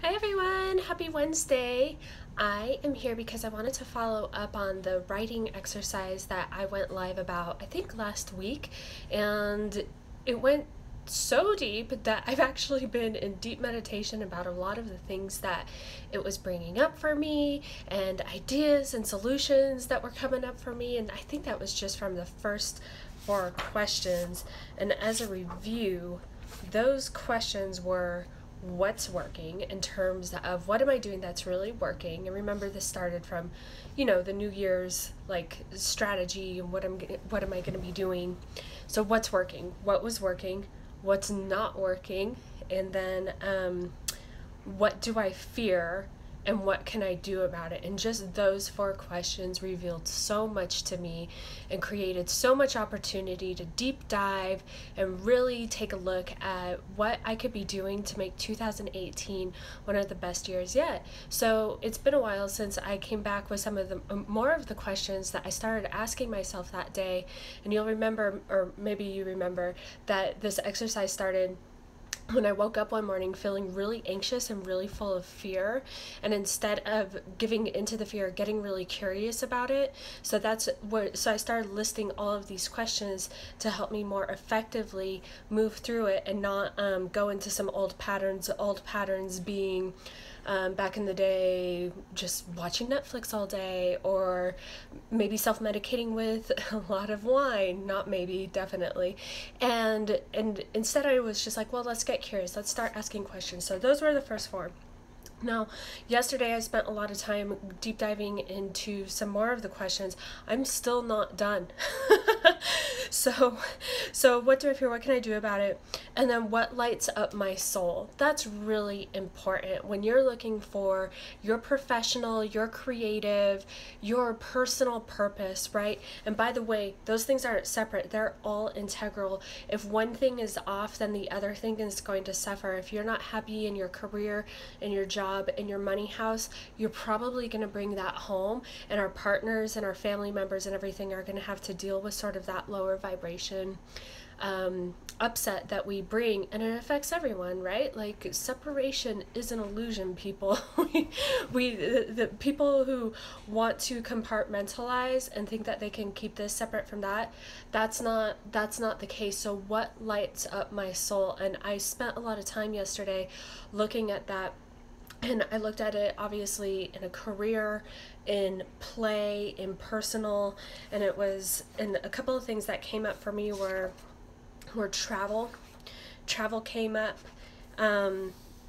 Hi everyone, happy Wednesday. I am here because I wanted to follow up on the writing exercise that I went live about, I think last week, and it went so deep that I've actually been in deep meditation about a lot of the things that it was bringing up for me and ideas and solutions that were coming up for me, and I think that was just from the first 4 questions. And as a review, those questions were what's working in terms of what am I doing that's really working. And remember, this started from, the New Year's strategy and what am I going to be doing. So what's working, what was working, what's not working, and then what do I fear and what can I do about it? And just those 4 questions revealed so much to me and created so much opportunity to deep dive and really take a look at what I could be doing to make 2018 one of the best years yet. So it's been a while since I came back with some of the more of the questions that I started asking myself that day. And you'll remember, or maybe you remember, that this exercise started when I woke up one morning feeling really anxious and really full of fear, and instead of giving into the fear, getting really curious about it. So I started listing all of these questions to help me more effectively move through it and not go into some old patterns being back in the day just watching Netflix all day, or maybe self-medicating with a lot of wine, not maybe, definitely. And instead I was just like, well, let's get curious, let's start asking questions. So those were the first 4. Now, yesterday I spent a lot of time deep diving into some more of the questions. I'm still not done. So what do I fear? What can I do about it? And then what lights up my soul? That's really important when you're looking for your professional, your creative, your personal purpose, right? And by the way, those things aren't separate. They're all integral. If one thing is off, then the other thing is going to suffer. If you're not happy in your career, in your job, in your money house, you're probably going to bring that home, and our partners and our family members and everything are going to have to deal with sort of that lower vibration upset that we bring, and it affects everyone, right? Like, separation is an illusion, people. The people who want to compartmentalize and think that they can keep this separate from that, that's not the case. So what lights up my soul? And I spent a lot of time yesterday looking at that. And I looked at it obviously in a career, in play, in personal, and a couple of things that came up for me were travel. Travel came up,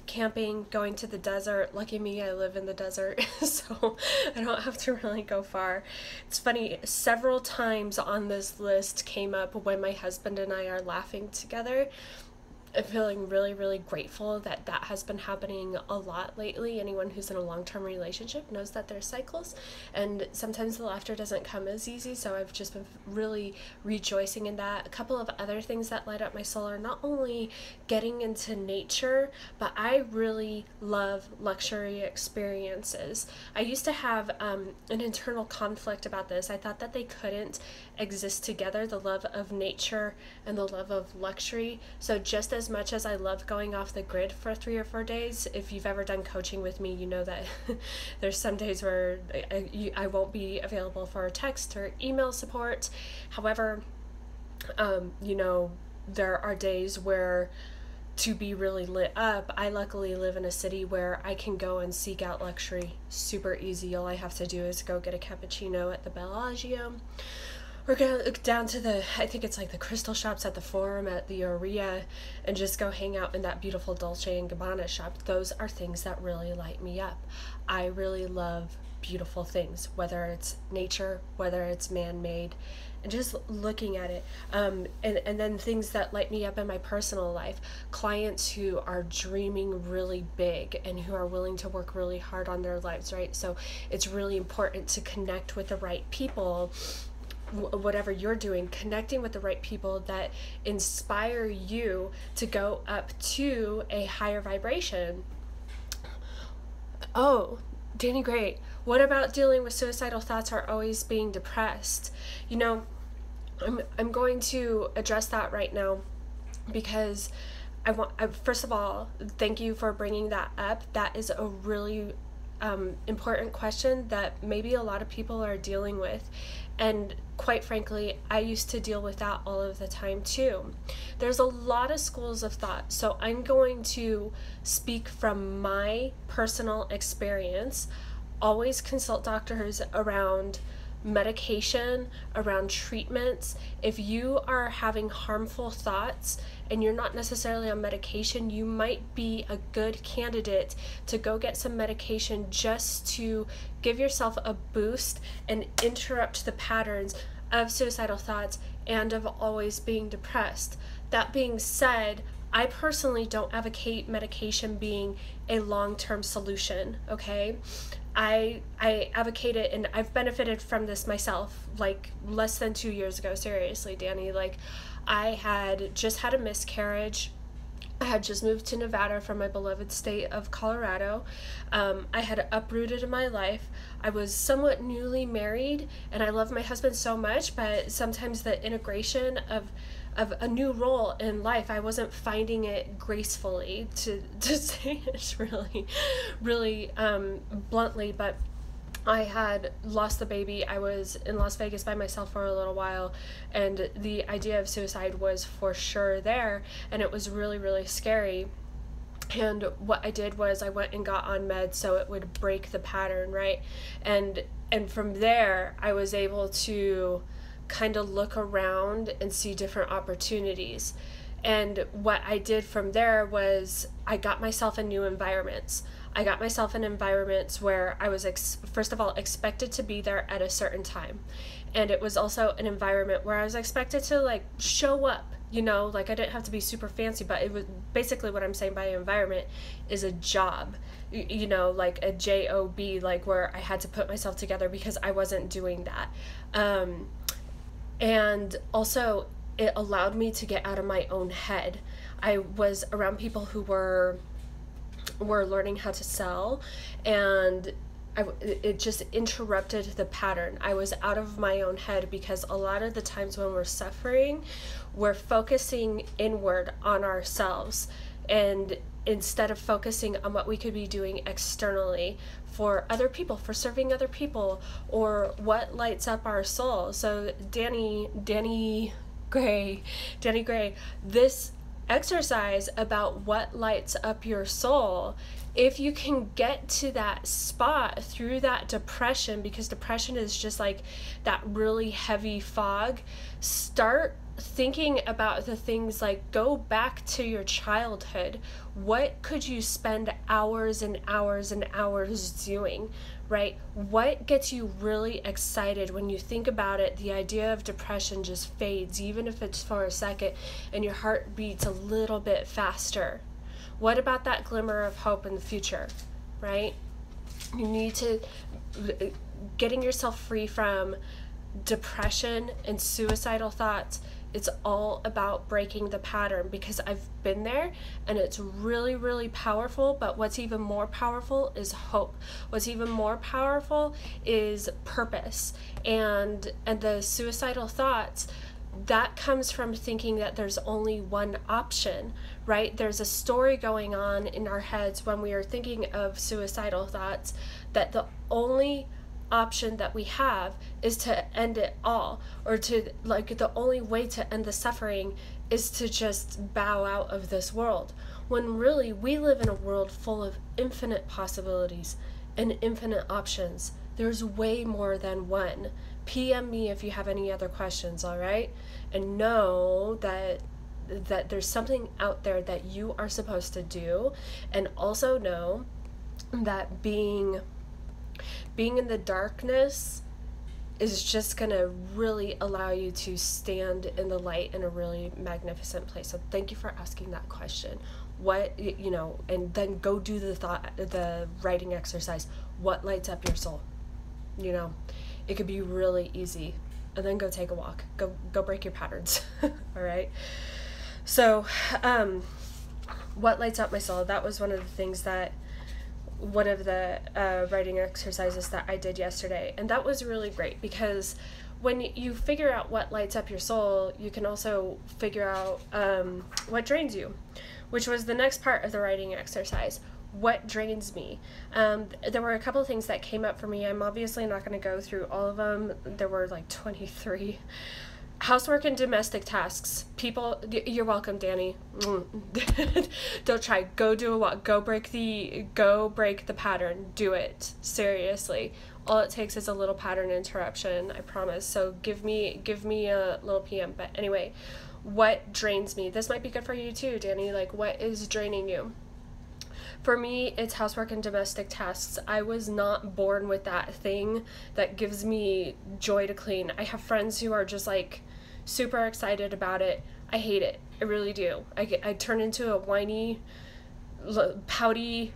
camping, going to the desert. Lucky me, I live in the desert, so I don't have to really go far. It's funny, several times on this list came up when my husband and I are laughing together. I'm feeling really, really grateful that has been happening a lot lately. Anyone who's in a long-term relationship knows that there's cycles, and sometimes the laughter doesn't come as easy, so I've just been really rejoicing in that. A couple of other things that light up my soul are not only getting into nature, but I really love luxury experiences. I used to have an internal conflict about this. I thought that they couldn't exist together, the love of nature and the love of luxury. So just as much as I love going off the grid for 3 or 4 days, if you've ever done coaching with me, you know that there's some days where I won't be available for text or email support. However, there are days where to be really lit up, I luckily live in a city where I can go and seek out luxury super easy. All I have to do is go get a cappuccino at the Bellagio, or go down to I think it's like the Crystal Shops at the Forum at the Oria, and just go hang out in that beautiful Dolce & Gabbana shop. Those are things that really light me up. I really love beautiful things, whether it's nature, whether it's man-made, and just looking at it. And then things that light me up in my personal life, clients who are dreaming really big and who are willing to work really hard on their lives, right? So it's really important to connect with the right people. Whatever you're doing, connecting with the right people that inspire you to go up to a higher vibration. Oh, Danny, great. What about dealing with suicidal thoughts or always being depressed? I'm going to address that right now, because first of all, thank you for bringing that up. That is a really important question that maybe a lot of people are dealing with. And quite frankly, I used to deal with that all of the time too. There's a lot of schools of thought, so I'm going to speak from my personal experience. Always consult doctors around medication, around treatments. If you are having harmful thoughts and you're not necessarily on medication, you might be a good candidate to go get some medication just to give yourself a boost and interrupt the patterns of suicidal thoughts and of always being depressed. That being said, I personally don't advocate medication being a long-term solution, okay? I advocate it, and I've benefited from this myself, like less than 2 years ago. Seriously, Danny, like I had just had a miscarriage. I had just moved to Nevada from my beloved state of Colorado. I had uprooted in my life. I was somewhat newly married, and I love my husband so much, but sometimes the integration of a new role in life, I wasn't finding it gracefully, to say it really bluntly, but I had lost the baby. I was in Las Vegas by myself for a little while, and the idea of suicide was for sure there, and it was really scary. And what I did was I went and got on meds so it would break the pattern, right? And from there, I was able to kind of look around and see different opportunities. And what I did from there was I got myself in new environments. I got myself in environments where I was, first of all, expected to be there at a certain time. And it was also an environment where I was expected to like show up, you know, like I didn't have to be super fancy, but it was basically what I'm saying by environment is a job, you know, like a job, like where I had to put myself together because I wasn't doing that. And also it allowed me to get out of my own head. I was around people who were learning how to sell, and it just interrupted the pattern. I was out of my own head because a lot of the times when we're suffering, we're focusing inward on ourselves, and instead of focusing on what we could be doing externally for other people, for serving other people, or what lights up our soul. So Danny Gray, this exercise about what lights up your soul, if you can get to that spot through that depression, because depression is just like that really heavy fog, start thinking about the things like go back to your childhood. What could you spend hours and hours and hours doing, right? What gets you really excited when you think about it? The idea of depression just fades, even if it's for a second, and your heart beats a little bit faster. What about that glimmer of hope in the future, right? You need to, getting yourself free from depression and suicidal thoughts, it's all about breaking the pattern, because I've been there and it's really powerful. But what's even more powerful is hope. What's even more powerful is purpose. And the suicidal thoughts, that comes from thinking that there's only one option, right? There's a story going on in our heads when we are thinking of suicidal thoughts, that the only option that we have is to end it all, or to, like, the only way to end the suffering is to just bow out of this world, when really we live in a world full of infinite possibilities and infinite options. There's way more than one. PM me if you have any other questions, all right? And know that there's something out there that you are supposed to do, and also know that being in the darkness is just gonna really allow you to stand in the light in a really magnificent place. So thank you for asking that question. What, you know, and then go do the writing exercise. What lights up your soul? You know, it could be really easy. And then go take a walk. Go break your patterns. All right. So, what lights up my soul? That was one of the writing exercises that I did yesterday. And that was really great, because when you figure out what lights up your soul, you can also figure out what drains you. which was the next part of the writing exercise. What drains me? There were a couple of things that came up for me. I'm obviously not going to go through all of them. There were like 23. Housework and domestic tasks. People, you're welcome, Danny. Don't try. Go do a walk. Go break the pattern. Do it. Seriously. All it takes is a little pattern interruption, I promise. So give me a little PM. But anyway, what drains me? This might be good for you too, Danny. Like, what is draining you? For me, it's housework and domestic tasks. I was not born with that thing that gives me joy to clean. I have friends who are just like super excited about it. I hate it. I really do. I turn into a whiny, pouty,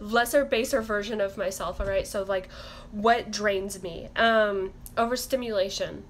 lesser, baser version of myself, all right? So like, what drains me? Overstimulation.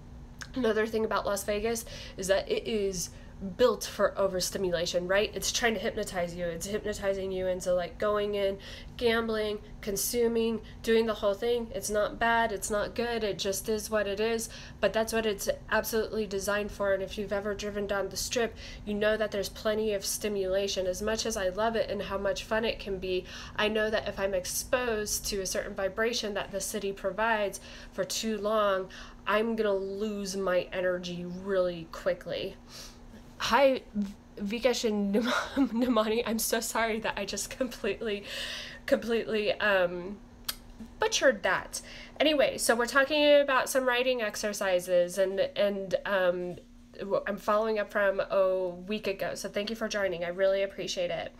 Another thing about Las Vegas is that it is built for overstimulation, right? It's trying to hypnotize you. It's hypnotizing you into like going in, gambling, consuming, doing the whole thing. It's not bad. It's not good. It just is what it is. But that's what it's absolutely designed for. And if you've ever driven down the Strip, you know that there's plenty of stimulation. As much as I love it and how much fun it can be, I know that if I'm exposed to a certain vibration that the city provides for too long, I'm gonna lose my energy really quickly. Hi, Vikesh and Nimani. I'm so sorry that I just completely butchered that. Anyway, so we're talking about some writing exercises, and I'm following up from a week ago. So thank you for joining. I really appreciate it.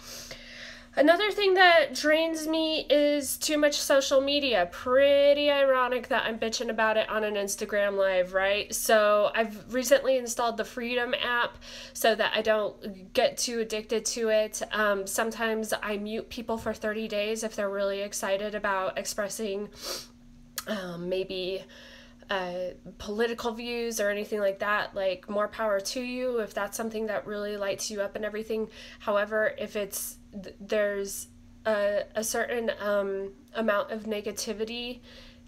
Another thing that drains me is too much social media. Pretty ironic that I'm bitching about it on an Instagram live, right? So I've recently installed the Freedom app so that I don't get too addicted to it. Sometimes I mute people for 30 days if they're really excited about expressing maybe political views or anything like that. Like, more power to you if that's something that really lights you up and everything. However, if there's a certain amount of negativity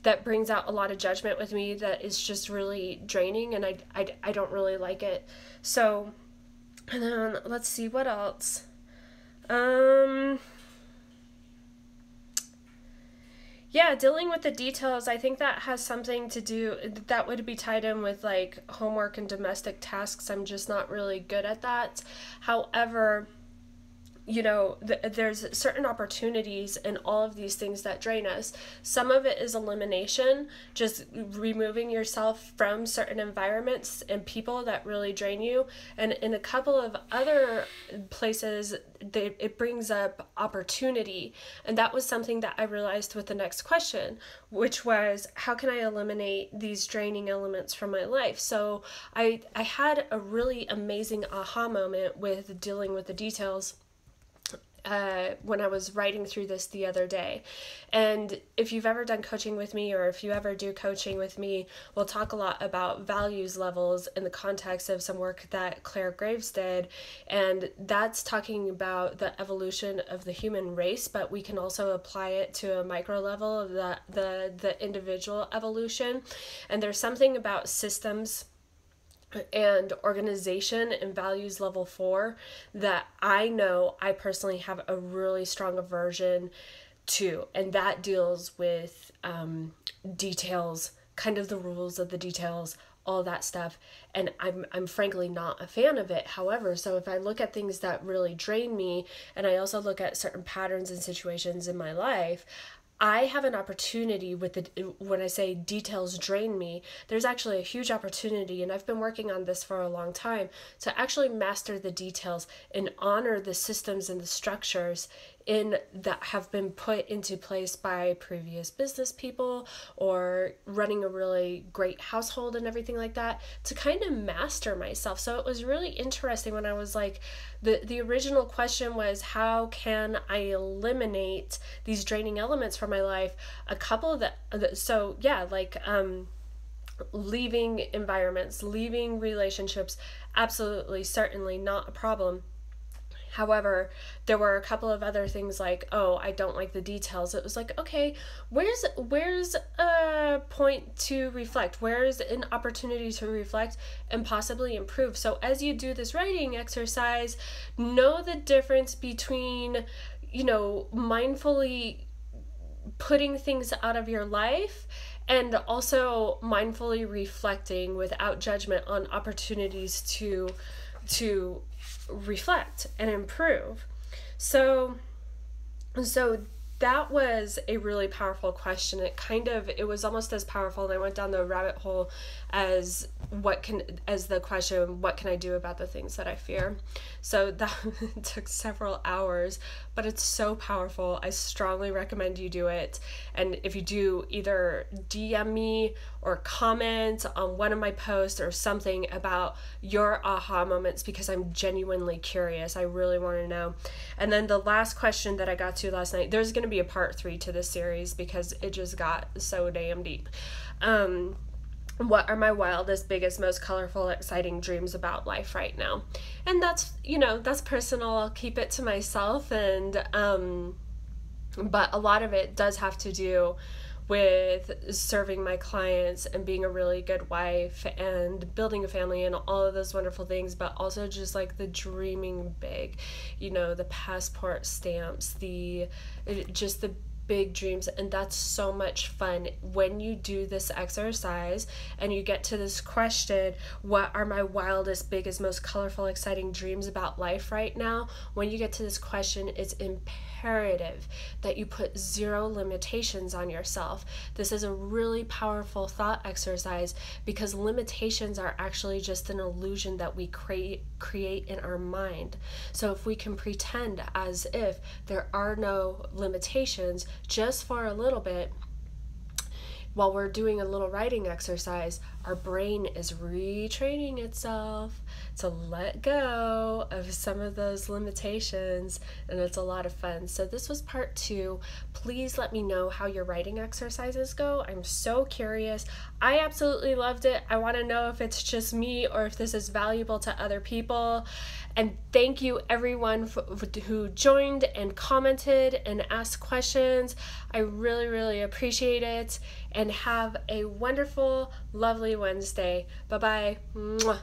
that brings out a lot of judgment with me that is just really draining, and I don't really like it. So, and then let's see what else. Yeah, dealing with the details, I think that has something to do, that would be tied in with like homework and domestic tasks. I'm just not really good at that. However, you know, there's certain opportunities in all of these things that drain us. Some of it is elimination, just removing yourself from certain environments and people that really drain you. And in a couple of other places, it brings up opportunity. And that was something that I realized with the next question, which was, how can I eliminate these draining elements from my life? So I had a really amazing aha moment with dealing with the details when I was writing through this the other day. And if you've ever done coaching with me, or if you ever do coaching with me, we'll talk a lot about values levels in the context of some work that Claire Graves did. And that's talking about the evolution of the human race, but we can also apply it to a micro level of the individual evolution. And there's something about systems and organization and values level 4 that I know I personally have a really strong aversion to, and that deals with details, kind of the rules of the details, all that stuff, and I'm frankly not a fan of it. However, so if I look at things that really drain me, and I also look at certain patterns and situations in my life, I have an opportunity when I say details drain me, there's actually a huge opportunity, and I've been working on this for a long time, to actually master the details and honor the systems and the structures that have been put into place by previous business people or running a really great household and everything like that, to kind of master myself. So it was really interesting when I was like, the original question was, how can I eliminate these draining elements from my life? A couple of leaving environments, leaving relationships, absolutely, certainly not a problem. However, there were a couple of other things like, oh, I don't like the details. It was like, okay, where's a point to reflect? Where's an opportunity to reflect and possibly improve? So as you do this writing exercise, know the difference between, mindfully putting things out of your life and also mindfully reflecting without judgment on opportunities to reflect and improve. So that was a really powerful question. It was almost as powerful, and I went down the rabbit hole as the question, what can I do about the things that I fear? So that took several hours, but it's so powerful. I strongly recommend you do it. And if you do, either DM me or comment on one of my posts or something about your aha moments, because I'm genuinely curious. I really want to know. And then the last question that I got to last night, there's going to be a part 3 to this series because it just got so damn deep. What are my wildest, biggest, most colorful, exciting dreams about life right now? And that's personal. I'll keep it to myself. And but a lot of it does have to do with serving my clients and being a really good wife and building a family and all of those wonderful things, but also just like the dreaming big, the passport stamps, just the big dreams. And that's so much fun when you do this exercise and you get to this question, what are my wildest, biggest, most colorful, exciting dreams about life right now? When you get to this question, it's imperative that you put 0 limitations on yourself. This is a really powerful thought exercise because limitations are actually just an illusion that we create in our mind. So if we can pretend as if there are no limitations just for a little bit, while we're doing a little writing exercise, our brain is retraining itself to let go of some of those limitations, and it's a lot of fun. So this was part 2. Please let me know how your writing exercises go. I'm so curious. I absolutely loved it. I want to know if it's just me or if this is valuable to other people. And thank you everyone who joined and commented and asked questions. I really, really appreciate it. And have a wonderful, lovely Wednesday. Bye-bye. Mwah.